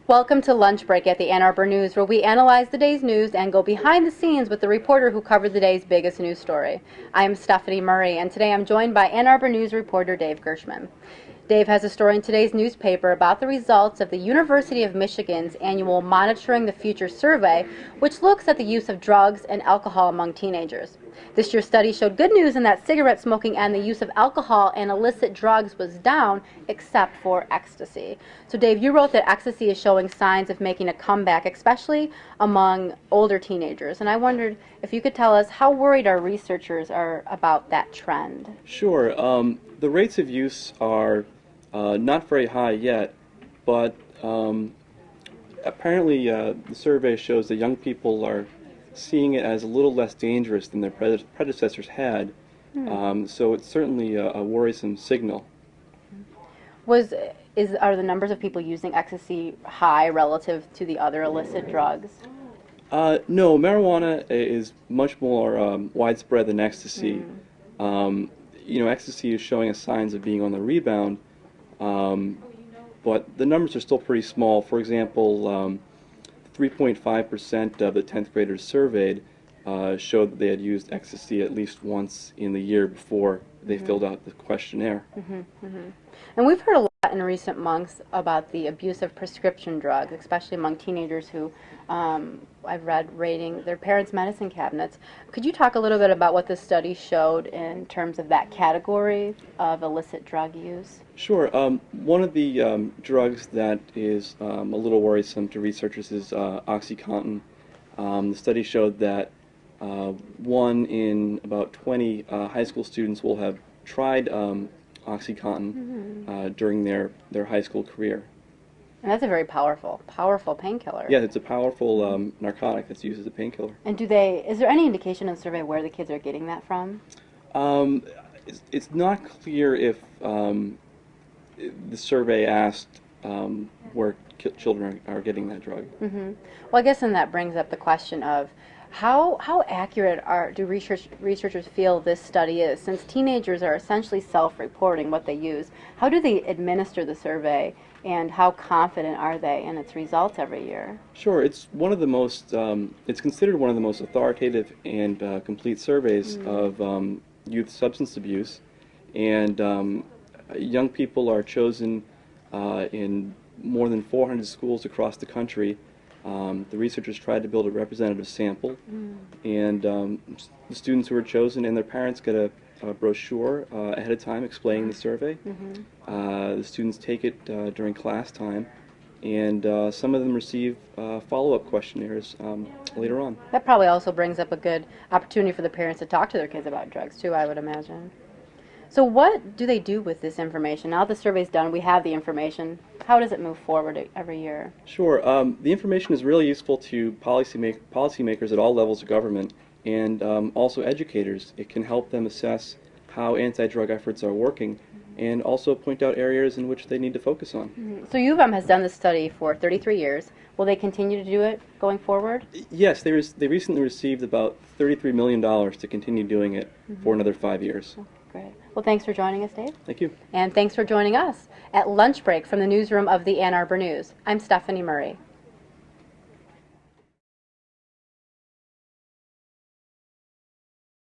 Welcome to Lunch Break at the Ann Arbor News, where we analyze the day's news and go behind the scenes with the reporter who covered the day's biggest news story. I am Stephanie Murray, and today I'm joined by Ann Arbor News reporter Dave Gershman. Dave has a story in today's newspaper about the results of the University of Michigan's annual Monitoring the Future survey, which looks at the use of drugs and alcohol among teenagers. This year's study showed good news in that cigarette smoking and the use of alcohol and illicit drugs was down, except for ecstasy. So Dave, you wrote that ecstasy is showing signs of making a comeback, especially among older teenagers. And I wondered if you could tell us how worried our researchers are about that trend. Sure. The rates of use are not very high yet, but apparently the survey shows that young people are seeing it as a little less dangerous than their predecessors had. So it's certainly a worrisome signal. Are the numbers of people using ecstasy high relative to the other illicit drugs? No, marijuana is much more widespread than ecstasy. Ecstasy is showing us signs of being on the rebound, but the numbers are still pretty small. For example, 3.5% of the 10th graders surveyed showed that they had used ecstasy at least once in the year before they filled out the questionnaire. And we've heard a lot in recent months about the abuse of prescription drugs, especially among teenagers who I've read raiding their parents' medicine cabinets. Could you talk a little bit about what this study showed in terms of that category of illicit drug use? Sure. One of the drugs that is a little worrisome to researchers is OxyContin. The study showed that 1 in about 20 high school students will have tried OxyContin during their high school career. And that's a very powerful painkiller. Yeah, it's a powerful narcotic that's used as a painkiller. And is there any indication in the survey where the kids are getting that from? It's not clear if the survey asked where children are getting that drug. Well, I guess then that brings up the question of how accurate do researchers feel this study is? Since teenagers are essentially self-reporting what they use, how do they administer the survey, and how confident are they in its results every year? Sure, it's one of the most. It's considered one of the most authoritative and complete surveys of youth substance abuse, and young people are chosen in more than 400 schools across the country. The researchers tried to build a representative sample, and the students who were chosen and their parents get a brochure ahead of time explaining the survey. The students take it during class time, and some of them receive follow-up questionnaires later on. That probably also brings up a good opportunity for the parents to talk to their kids about drugs too, I would imagine. So what do they do with this information? Now the survey's done, we have the information. How does it move forward every year? Sure. The information is really useful to policymakers at all levels of government, and also educators. It can help them assess how anti-drug efforts are working, and also point out areas in which they need to focus on. So U of M has done this study for 33 years. Will they continue to do it going forward? Yes, they recently received about $33 million to continue doing it for another 5 years. Oh, great. Well, thanks for joining us, Dave. Thank you. And thanks for joining us at Lunch Break from the newsroom of the Ann Arbor News. I'm Stephanie Murray.